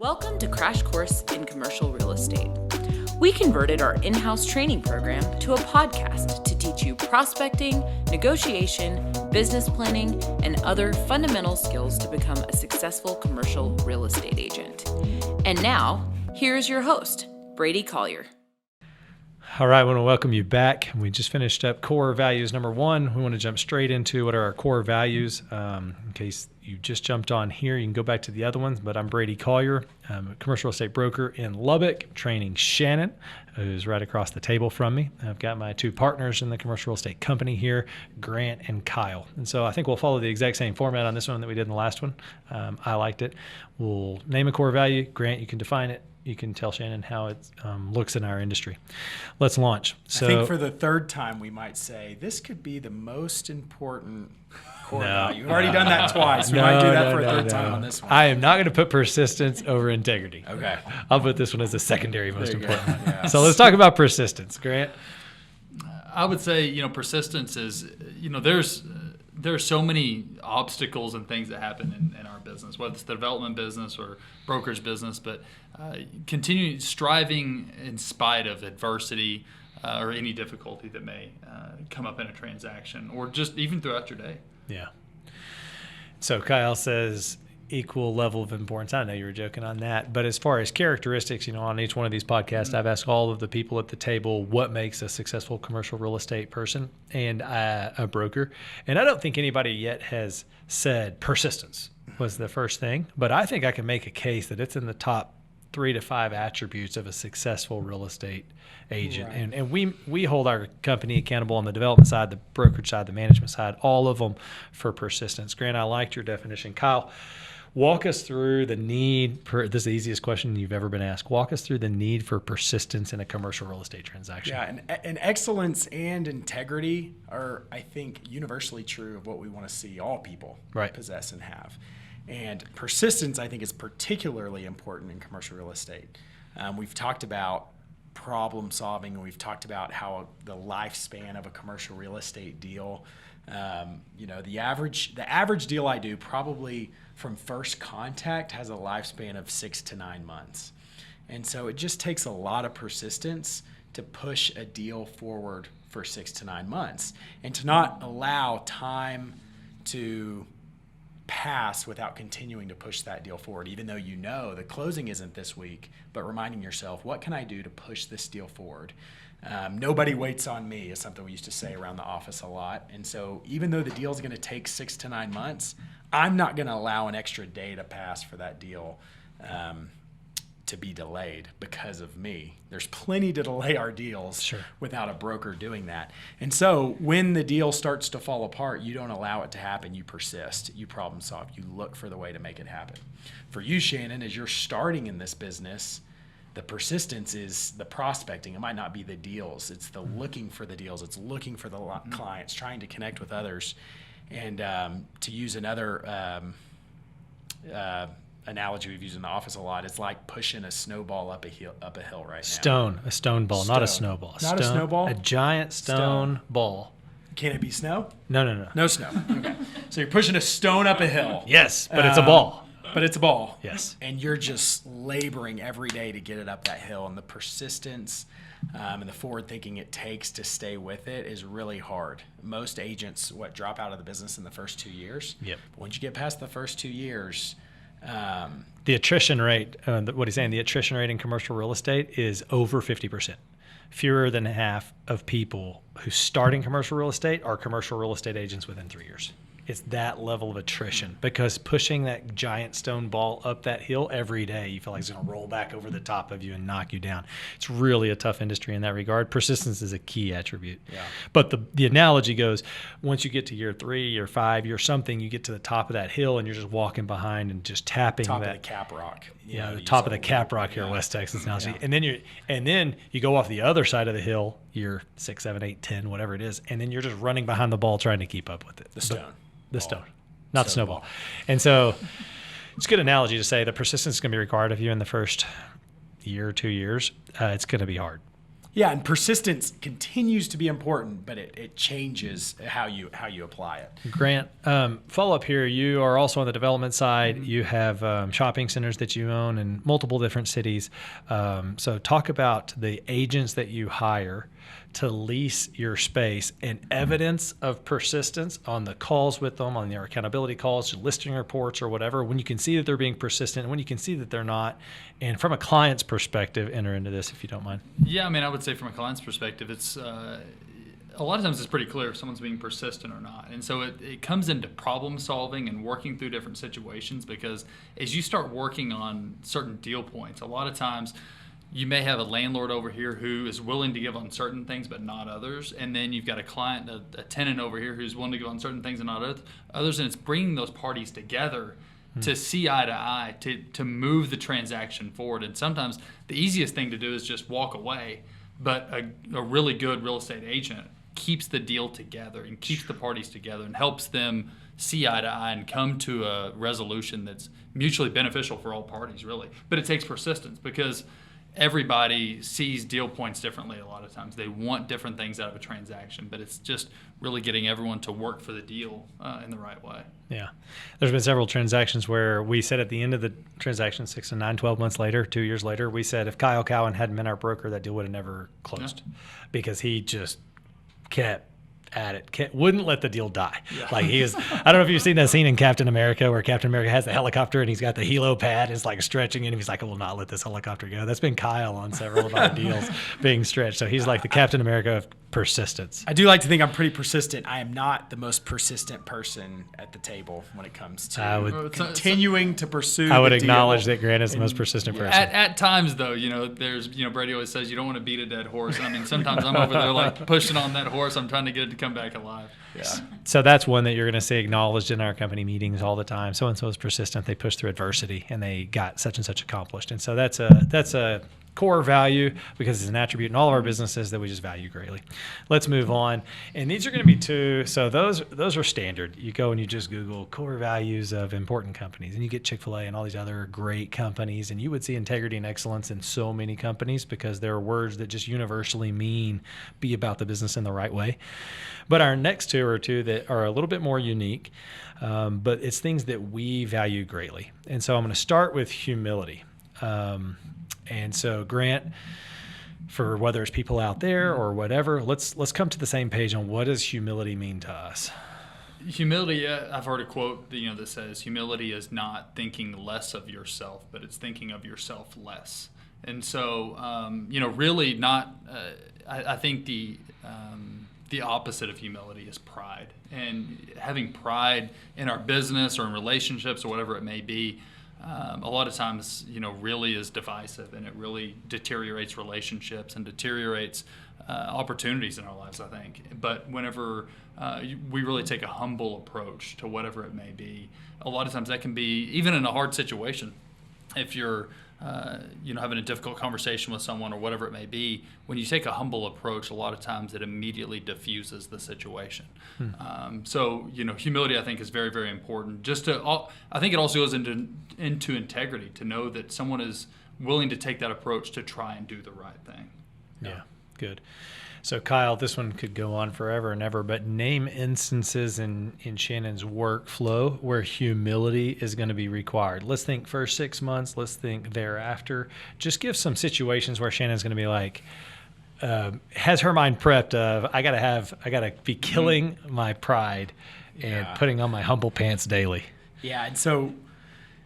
Welcome to Crash Course in Commercial Real Estate. We converted our in-house training program to a podcast to teach you prospecting, negotiation, business planning, and other fundamental skills to become a successful commercial real estate agent. And now, here's your host, Brady Collier. All right, I want to welcome you back. We just finished up core values number 1. We want to jump straight into what are our core values. In case you just jumped on here, you can go back to the other ones, but I'm Brady Collier. I'm a commercial real estate broker in Lubbock. I'm training Shannon, who's right across the table from me. I've got my 2 partners in the commercial real estate company here, Grant and Kyle. And so I think we'll follow the exact same format on this one that we did in the last one. I liked it. We'll name a core value. Grant, you can define it. You can tell Shannon how it looks in our industry. Let's launch. So, I think for the third time, we might say this could be the most important core value. We've already done that twice. We might do that for a third time on this one. I am not going to put persistence over integrity. Okay. I'll put this one as the secondary most important one. Yeah. So let's talk about persistence. Grant? I would say, persistence is, there are so many obstacles and things that happen in our business, whether it's the development business or brokerage business, but continue striving in spite of adversity or any difficulty that may come up in a transaction or just even throughout your day. Yeah. So Kyle says equal level of importance. I know you were joking on that, but as far as characteristics, on each one of these podcasts, I've asked all of the people at the table what makes a successful commercial real estate person and a broker. And I don't think anybody yet has said persistence was the first thing, but I think I can make a case that it's in the top 3 to 5 attributes of a successful real estate agent. Right. And we hold our company accountable on the development side, the brokerage side, the management side, all of them for persistence. Grant, I liked your definition. Kyle, walk us through the need for, this is the easiest question you've ever been asked. Walk us through the need for persistence in a commercial real estate transaction. Yeah, and excellence and integrity are, I think, universally true of what we want to see all people possess and have. And persistence, I think, is particularly important in commercial real estate. We've talked about problem solving, and we've talked about how the lifespan of a commercial real estate deal, the average deal I do probably from first contact has a lifespan of 6 to 9 months. And so it just takes a lot of persistence to push a deal forward for 6 to 9 months and to not allow time to pass without continuing to push that deal forward, even though the closing isn't this week, but reminding yourself, what can I do to push this deal forward? Nobody waits on me is something we used to say around the office a lot. And so even though the deal is going to take 6 to 9 months, I'm not going to allow an extra day to pass for that deal to be delayed because of me. There's plenty to delay our deals without a broker doing that. And so when the deal starts to fall apart, you don't allow it to happen. You persist. You problem solve. You look for the way to make it happen. For you, Shannon, as you're starting in this business, the persistence is the prospecting. It might not be the deals. It's the looking for the deals. It's looking for the clients, trying to connect with others. And to use another analogy we've used in the office a lot, it's like pushing a snowball up a hill right now. A stone ball, not a snowball. Not a snowball? A giant stone ball. Can it be snow? No. No snow. Okay. So you're pushing a stone up a hill. Yes, but it's a ball. But it's a ball. Yes. And you're just laboring every day to get it up that hill. And the persistence and the forward thinking it takes to stay with it is really hard. Most agents, drop out of the business in the first 2 years. Yep. But once you get past the first 2 years, the attrition rate, what he's saying, the attrition rate in commercial real estate is over 50%. Fewer than half of people who start in commercial real estate are commercial real estate agents within 3 years. It's that level of attrition because pushing that giant stone ball up that hill every day, you feel like it's going to roll back over the top of you and knock you down. It's really a tough industry in that regard. Persistence is a key attribute. Yeah. But the analogy goes, once you get to year 3, year 5, year something, you get to the top of that hill and you're just walking behind and just tapping top of the cap rock. Yeah, the top of the cap rock here in West Texas analogy. Yeah. And then you go off the other side of the hill, year 6, 7, 8, 10, whatever it is, and then you're just running behind the ball trying to keep up with it. The stone. The stone, not the snowball. And so it's a good analogy to say that persistence is going to be required of you in the first year or 2 years. It's going to be hard. Yeah, and persistence continues to be important, but it changes how you apply it. Grant, follow up here. You are also on the development side. You have shopping centers that you own in multiple different cities. So talk about the agents that you hire to lease your space and evidence of persistence on the calls with them, on their accountability calls, listing reports or whatever, when you can see that they're being persistent and when you can see that they're not. And from a client's perspective, enter into this if you don't mind. Yeah, I mean, I would say from a client's perspective, it's a lot of times it's pretty clear if someone's being persistent or not. And so it comes into problem solving and working through different situations, because as you start working on certain deal points, a lot of times you may have a landlord over here who is willing to give on certain things but not others, and then you've got a client, a tenant over here who's willing to give on certain things and not others, and it's bringing those parties together to see eye to eye, to move the transaction forward. And sometimes the easiest thing to do is just walk away, but a really good real estate agent keeps the deal together and keeps the parties together and helps them see eye to eye and come to a resolution that's mutually beneficial for all parties, really. But it takes persistence, because everybody sees deal points differently a lot of times. They want different things out of a transaction, but it's just really getting everyone to work for the deal in the right way. Yeah. There's been several transactions where we said at the end of the transaction, 6 to 9, 12 months later, 2 years later, we said if Kyle Cowan hadn't been our broker, that deal would have never closed, because he just kept at it, wouldn't let the deal die. Yeah. Like he is, I don't know if you've seen that scene in Captain America where Captain America has the helicopter and he's got the helo pad, it's like stretching in, and he's like, I will not let this helicopter go. That's been Kyle on several of our deals being stretched. So he's like the Captain America of persistence. I do like to think I'm pretty persistent. I am not the most persistent person at the table when it comes to continuing to pursue I would the acknowledge deal. that Grant is the most persistent person. At times, though, there's, Brady always says you don't want to beat a dead horse. I mean, sometimes I'm over there like pushing on that horse. I'm trying to get it to come back alive. Yeah. So that's one that you're going to see acknowledged in our company meetings all the time. So-and-so is persistent. They pushed through adversity and they got such and such accomplished. And so that's a core value, because it's an attribute in all of our businesses that we just value greatly. Let's move on. And these are going to be two. So those are standard. You go and you just Google core values of important companies, and you get Chick-fil-A and all these other great companies, and you would see integrity and excellence in so many companies, because there are words that just universally mean be about the business in the right way. But our next two are two that are a little bit more unique, but it's things that we value greatly. And so I'm going to start with humility. And so, Grant, for whether it's people out there or whatever, let's come to the same page on what does humility mean to us. Humility, I've heard a quote that says humility is not thinking less of yourself, but it's thinking of yourself less. And so, really not. I think the opposite of humility is pride, and having pride in our business or in relationships or whatever it may be. A lot of times, really is divisive, and it really deteriorates relationships and deteriorates opportunities in our lives, I think. But whenever we really take a humble approach to whatever it may be, a lot of times that can be, even in a hard situation, if you're having a difficult conversation with someone or whatever it may be, when you take a humble approach, a lot of times it immediately diffuses the situation. So humility, I think, is very, very important. I think it also goes into integrity, to know that someone is willing to take that approach to try and do the right thing. Yeah, good. So, Kyle, this one could go on forever and ever, but name instances in Shannon's workflow where humility is going to be required. Let's think first 6 months. Let's think thereafter. Just give some situations where Shannon's going to be like, has her mind prepped of, I gotta be killing my pride and putting on my humble pants daily. Yeah, and so,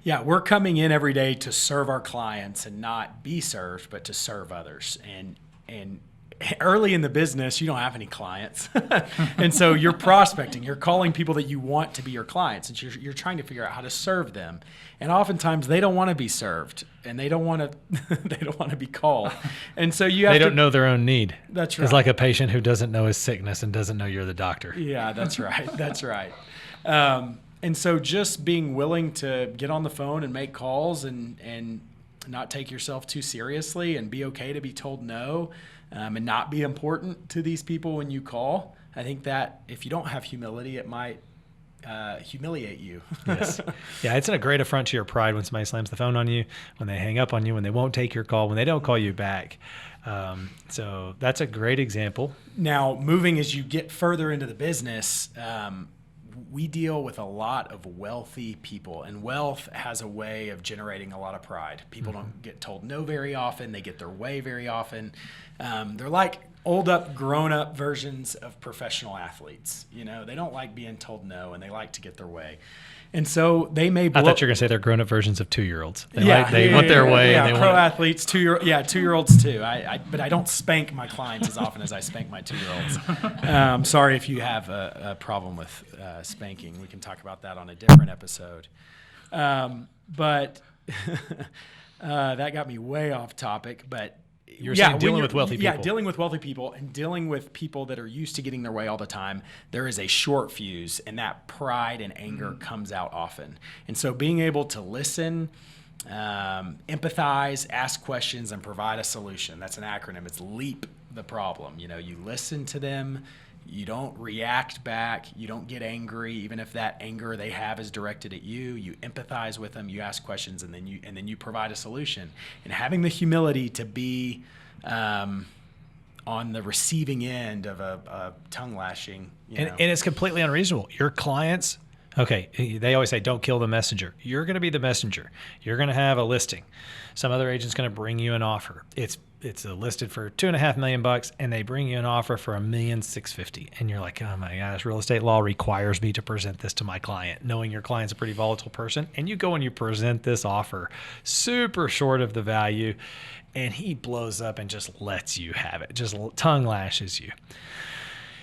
we're coming in every day to serve our clients and not be served, but to serve others. And early in the business, you don't have any clients. And so you're prospecting, you're calling people that you want to be your clients, and you're trying to figure out how to serve them. And oftentimes they don't want to be served, and they don't want to be called. And so they don't know their own need. That's right. It's like a patient who doesn't know his sickness and doesn't know you're the doctor. Yeah, that's right. That's right. And so just being willing to get on the phone and make calls and not take yourself too seriously, and be okay to be told no, and not be important to these people when you call. I think that if you don't have humility, it might humiliate you. Yes. Yeah, it's a great affront to your pride when somebody slams the phone on you, when they hang up on you, when they won't take your call, when they don't call you back. So that's a great example. Now, moving as you get further into the business, we deal with a lot of wealthy people, and wealth has a way of generating a lot of pride. People don't get told no very often. They get their way very often. They're like grown up versions of professional athletes. They don't like being told no, and they like to get their way. And so they may I thought you were going to say they're grown up versions of 2-year-olds. They want want their way. Yeah, and they pro want athletes, 2-year-olds too. But I don't spank my clients as often as I spank my 2-year-olds. Sorry if you have a problem with spanking. We can talk about that on a different episode. But that got me way off topic. But You're saying dealing with wealthy people. Yeah, dealing with wealthy people and dealing with people that are used to getting their way all the time. There is a short fuse, and that pride and anger comes out often. And so being able to listen, empathize, ask questions, and provide a solution. That's an acronym. It's LEAP the problem. You listen to them. You don't react back. You don't get angry, even if that anger they have is directed at you. You empathize with them. You ask questions, and then you provide a solution. And having the humility to be on the receiving end of a tongue lashing. And it's completely unreasonable. Your clients, okay, they always say, don't kill the messenger. You're going to be the messenger. You're going to have a listing. Some other agent's going to bring you an offer. It's listed for $2.5 million, and they bring you an offer for $1,650,000, and you're like, oh my gosh, real estate law requires me to present this to my client, knowing your client's a pretty volatile person, and you go and you present this offer super short of the value, and he blows up and just lets you have it, just tongue lashes you.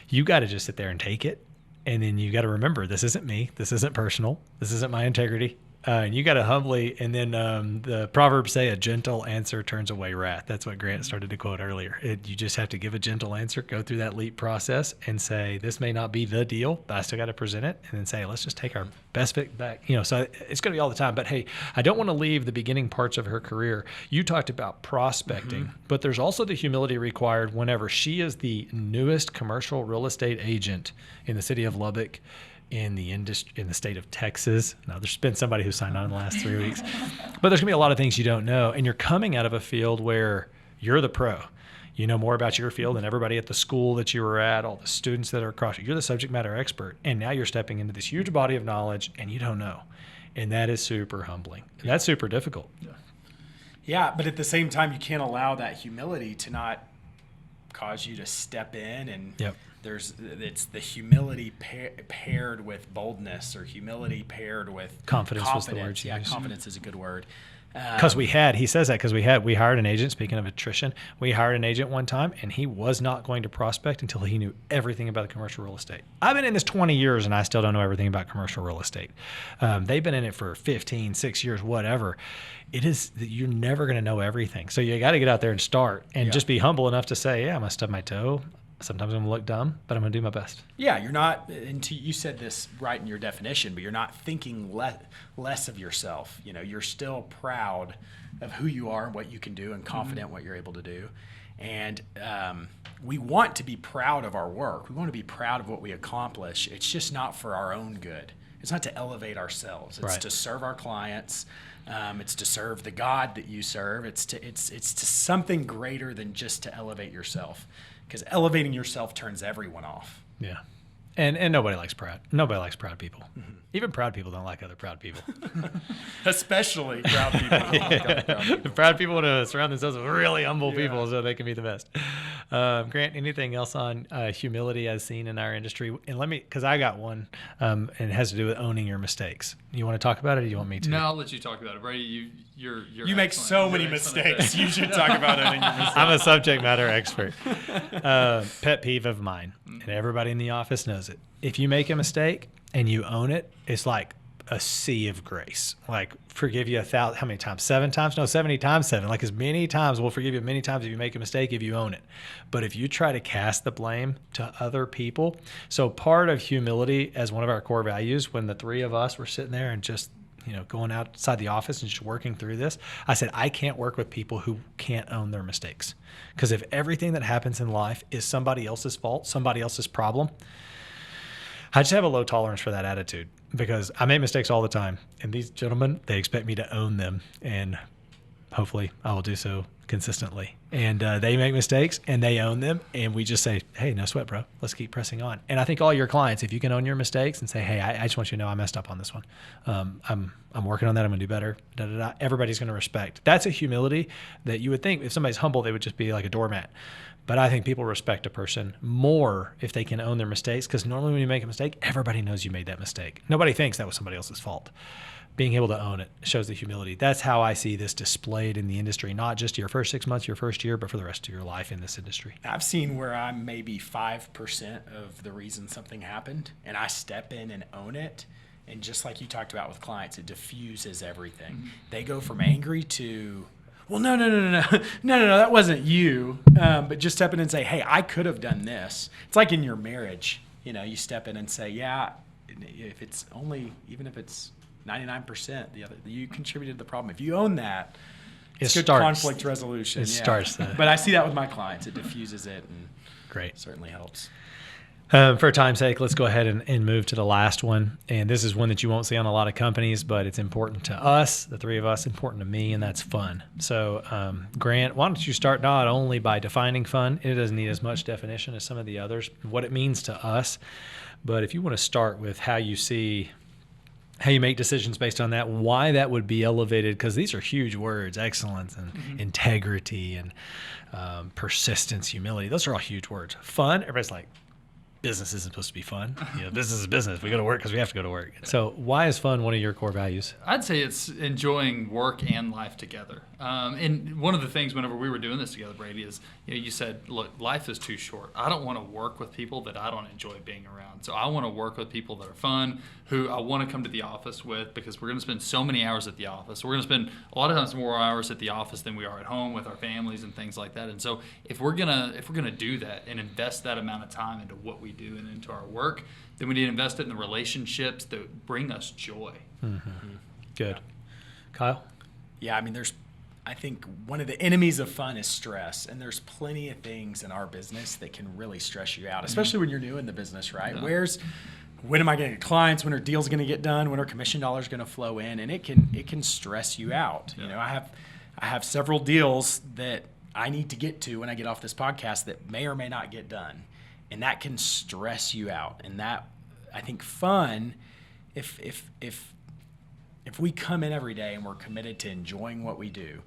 You got to just sit there and take it, and then you got to remember, this isn't me, this isn't personal, this isn't my integrity. And you got to humbly, and then the Proverbs say a gentle answer turns away wrath. That's what Grant started to quote earlier. You just have to give a gentle answer, go through that LEAP process and say, this may not be the deal, but I still got to present it. And then say, let's just take our best fit back. So it's going to be all the time. But hey, I don't want to leave the beginning parts of her career. You talked about prospecting, but there's also the humility required whenever she is the newest commercial real estate agent in the city of Lubbock, in the state of Texas. Now, there's been somebody who signed on in the last 3 weeks. But there's going to be a lot of things you don't know. And you're coming out of a field where you're the pro. You know more about your field than everybody at the school that you were at, all the students that are across you. You're the subject matter expert. And now you're stepping into this huge body of knowledge, and you don't know. And that is super humbling. And that's super difficult. Yeah, but at the same time, you can't allow that humility to not cause you to step in and it's the humility paired with boldness, or humility paired with confidence. Was the word. Yeah, confidence is a good word. Because we hired an agent. Speaking of attrition, we hired an agent one time, and he was not going to prospect until he knew everything about the commercial real estate. I've been in this 20 years, and I still don't know everything about commercial real estate. They've been in it for 15, 6 years, whatever. You're never going to know everything. So you got to get out there and start, and just be humble enough to say, yeah, I'm going to stub my toe. Sometimes I'm going to look dumb, but I'm going to do my best. Yeah, you're not, and you said this right in your definition, but you're not thinking less of yourself. You're still proud of who you are and what you can do, and confident what you're able to do. And we want to be proud of our work. We want to be proud of what we accomplish. It's just not for our own good. It's not to elevate ourselves. It's to serve our clients. It's to serve the God that you serve. It's to something greater than just to elevate yourself. Because elevating yourself turns everyone off. Yeah. And nobody likes proud. Nobody likes proud people. Mm-hmm. Even proud people don't like other proud people. Especially proud people. Proud people want to surround themselves with really humble people so they can be the best. Grant, anything else on humility as seen in our industry? And because I got one, and it has to do with owning your mistakes. You want to talk about it, or do you want me to? No, I'll let you talk about it. Brady, you make so many mistakes. You should talk about owning your mistakes. I'm a subject matter expert. Pet peeve of mine, and everybody in the office knows it. If you make a mistake and you own it, it's like a sea of grace. Like, forgive you 1,000, how many times? 7 times? No, 70 times 7. Like, as many times, we'll forgive you many times if you make a mistake, if you own it. But if you try to cast the blame to other people, so part of humility as one of our core values, when the three of us were sitting there and just going outside the office and just working through this, I said, I can't work with people who can't own their mistakes. Because if everything that happens in life is somebody else's fault, somebody else's problem, I just have a low tolerance for that attitude because I make mistakes all the time. And these gentlemen, they expect me to own them. And hopefully I will do so consistently. And they make mistakes and they own them. And we just say, hey, no sweat, bro. Let's keep pressing on. And I think all your clients, if you can own your mistakes and say, hey, I just want you to know I messed up on this one. I'm working on that. I'm going to do better. Da, da, da. Everybody's going to respect. That's a humility that you would think if somebody's humble, they would just be like a doormat. But I think people respect a person more if they can own their mistakes, because normally when you make a mistake, everybody knows you made that mistake. Nobody thinks that was somebody else's fault. Being able to own it shows the humility. That's how I see this displayed in the industry, not just your first 6 months, your first year, but for the rest of your life in this industry. I've seen where I'm maybe 5% of the reason something happened, and I step in and own it. And just like you talked about with clients, it diffuses everything. Mm-hmm. They go from angry to, well, no, that wasn't you. But just step in and say, hey, I could have done this. It's like in your marriage, you step in and say, yeah, if it's only, even if it's 99%, you contributed to the problem. If you own that, it's good conflict resolution. It starts that. But I see that with my clients. It diffuses it, and great, certainly helps. For time's sake, let's go ahead and move to the last one. And this is one that you won't see on a lot of companies, but it's important to us, the three of us, important to me, and that's fun. So, Grant, why don't you start not only by defining fun, it doesn't need as much definition as some of the others, what it means to us, but if you want to start with how you make decisions based on that, why that would be elevated, because these are huge words, excellence and integrity and persistence, humility. Those are all huge words. Fun, everybody's like, business isn't supposed to be fun. Business is business. We go to work because we have to go to work. So why is fun one of your core values? I'd say it's enjoying work and life together. And one of the things whenever we were doing this together, Brady, is you said, look, life is too short. I don't want to work with people that I don't enjoy being around. So I want to work with people that are fun, who I want to come to the office with, because we're going to spend so many hours at the office. We're going to spend a lot of times more hours at the office than we are at home with our families and things like that. And so if we're gonna do that and invest that amount of time into what we do and into our work, then we need to invest it in the relationships that bring us joy. Mm-hmm. Good. Kyle? Yeah, I think one of the enemies of fun is stress, and there's plenty of things in our business that can really stress you out, especially when you're new in the business, right? Yeah. When am I going to get clients? When are deals going to get done? When are commission dollars going to flow in? And it can stress you out. Yeah. I have several deals that I need to get to when I get off this podcast that may or may not get done, and that can stress you out. And that, I think, fun, if we come in every day and we're committed to enjoying what we do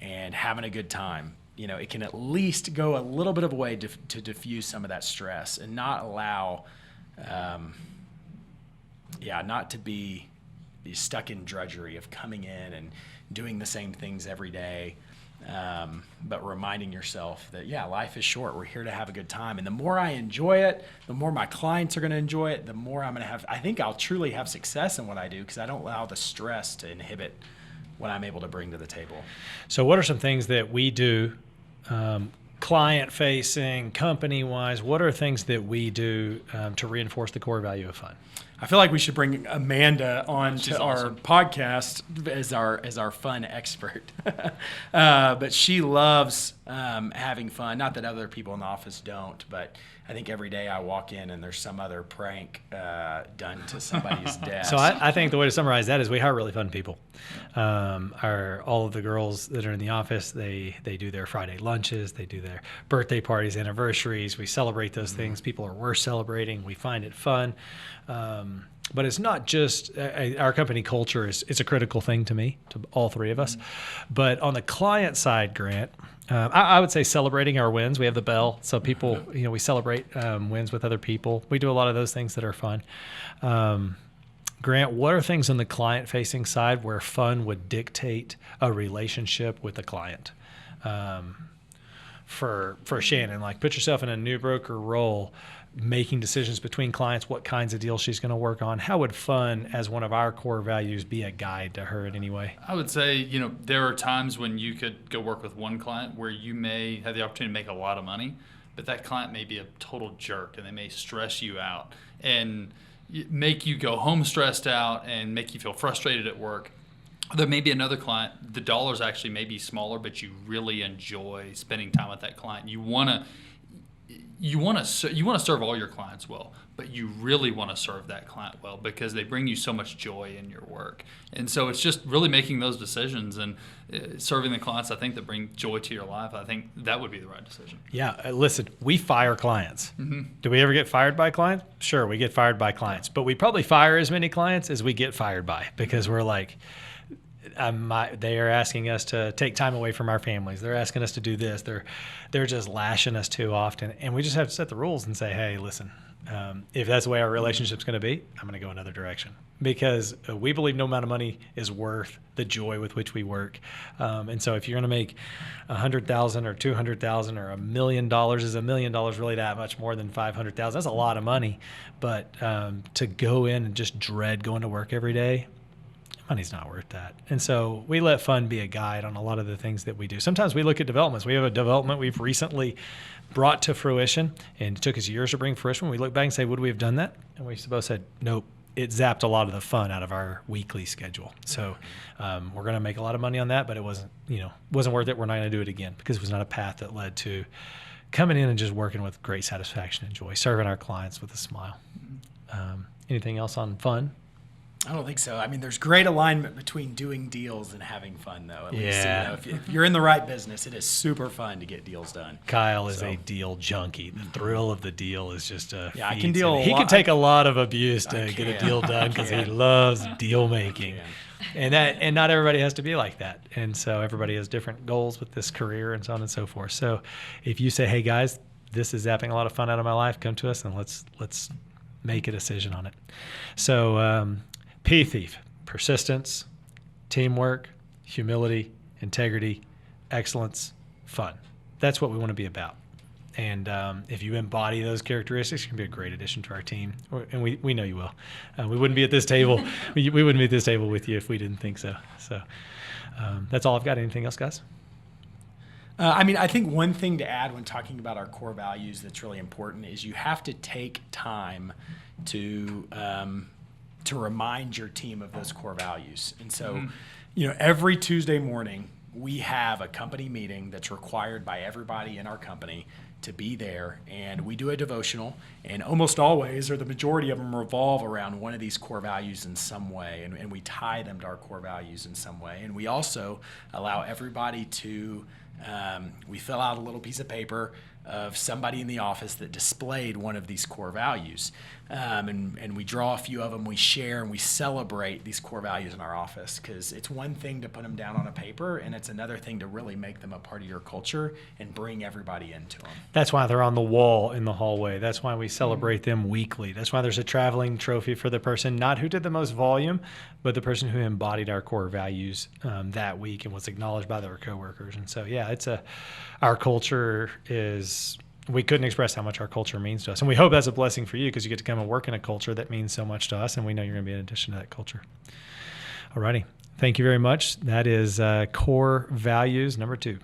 and having a good time, it can at least go a little bit of a way to diffuse some of that stress and not allow, not to be stuck in drudgery of coming in and doing the same things every day, but reminding yourself that, life is short. We're here to have a good time. And the more I enjoy it, the more my clients are going to enjoy it, the more I'm going to have, I think I'll truly have success in what I do, because I don't allow the stress to inhibit what I'm able to bring to the table. So what are some things that we do, client-facing, company-wise? What are things that we do to reinforce the core value of fun? I feel like we should bring Amanda on to our podcast as our fun expert. But she loves having fun. Not that other people in the office don't, but I think every day I walk in and there's some other prank done to somebody's desk. So I think the way to summarize that is we hire really fun people. All of the girls that are in the office, they do their Friday lunches, they do their birthday parties, anniversaries. We celebrate those things. People are worth celebrating. We find it fun. But it's not just our company culture it's a critical thing to me, to all three of us. But on the client side, Grant, I would say celebrating our wins. We have the bell, so people, we celebrate wins with other people. We do a lot of those things that are fun. Grant, what are things on the client-facing side where fun would dictate a relationship with the client? For Shannon, like put yourself in a new broker role, making decisions between clients, what kinds of deals she's going to work on. How would fun, as one of our core values, be a guide to her in any way? I would say, there are times when you could go work with one client where you may have the opportunity to make a lot of money, but that client may be a total jerk and they may stress you out and make you go home stressed out and make you feel frustrated at work. There may be another client, the dollars actually may be smaller, but you really enjoy spending time with that client. You want you want to serve all your clients well, but you really want to serve that client well because they bring you so much joy in your work. And so it's just really making those decisions and serving the clients, I think, that bring joy to your life. I think that would be the right decision. Yeah. Listen, we fire clients. Mm-hmm. Do we ever get fired by clients? Sure, we get fired by clients. But we probably fire as many clients as we get fired by because we're like, they are asking us to take time away from our families. They're asking us to do this. They're just lashing us too often. And we just have to set the rules and say, hey, listen, if that's the way our relationship's going to be, I'm going to go another direction. Because we believe no amount of money is worth the joy with which we work. And so if you're going to make $100,000 or $200,000 or $1 million, is $1 million really that much more than $500,000? That's a lot of money. But to go in and just dread going to work every day, money's not worth that. And so we let fun be a guide on a lot of the things that we do. Sometimes we look at developments. We have a development we've recently brought to fruition, and it took us years to bring fruition. We look back and say, would we have done that? And we both said, nope. It zapped a lot of the fun out of our weekly schedule. So we're going to make a lot of money on that, but it wasn't worth it. We're not going to do it again because it was not a path that led to coming in and just working with great satisfaction and joy, serving our clients with a smile. Anything else on fun? I don't think so. I mean, there's great alignment between doing deals and having fun, though. At least, Yeah. If you're in the right business, it is super fun to get deals done. Kyle is a deal junkie. The thrill of the deal is just a Yeah, I feat. can deal He a can lot. take a lot of abuse to I get a can. deal done because he loves deal making. And not everybody has to be like that. And so everybody has different goals with this career and so on and so forth. So if you say, hey guys, this is zapping a lot of fun out of my life, come to us and let's make a decision on it. So P Thief. Persistence, teamwork, humility, integrity, excellence, fun. That's what we want to be about. And if you embody those characteristics, you can be a great addition to our team. And we know you will. We wouldn't be at this table. we wouldn't be at this table with you if we didn't think so. So that's all I've got. Anything else, guys? I think one thing to add when talking about our core values that's really important is you have to take time to remind your team of those core values. And so, every Tuesday morning, we have a company meeting that's required by everybody in our company to be there. And we do a devotional, and almost always, or the majority of them, revolve around one of these core values in some way. And we tie them to our core values in some way. And we also allow everybody to, we fill out a little piece of paper of somebody in the office that displayed one of these core values. And we draw a few of them, we share, and we celebrate these core values in our office, because it's one thing to put them down on a paper, and it's another thing to really make them a part of your culture and bring everybody into them. That's why they're on the wall in the hallway. That's why we celebrate them weekly. That's why there's a traveling trophy for the person, not who did the most volume, but the person who embodied our core values that week and was acknowledged by their coworkers. And so, yeah, our culture is, we couldn't express how much our culture means to us. And we hope that's a blessing for you, because you get to come and work in a culture that means so much to us, and we know you're going to be an addition to that culture. All righty. Thank you very much. That is core values number 2.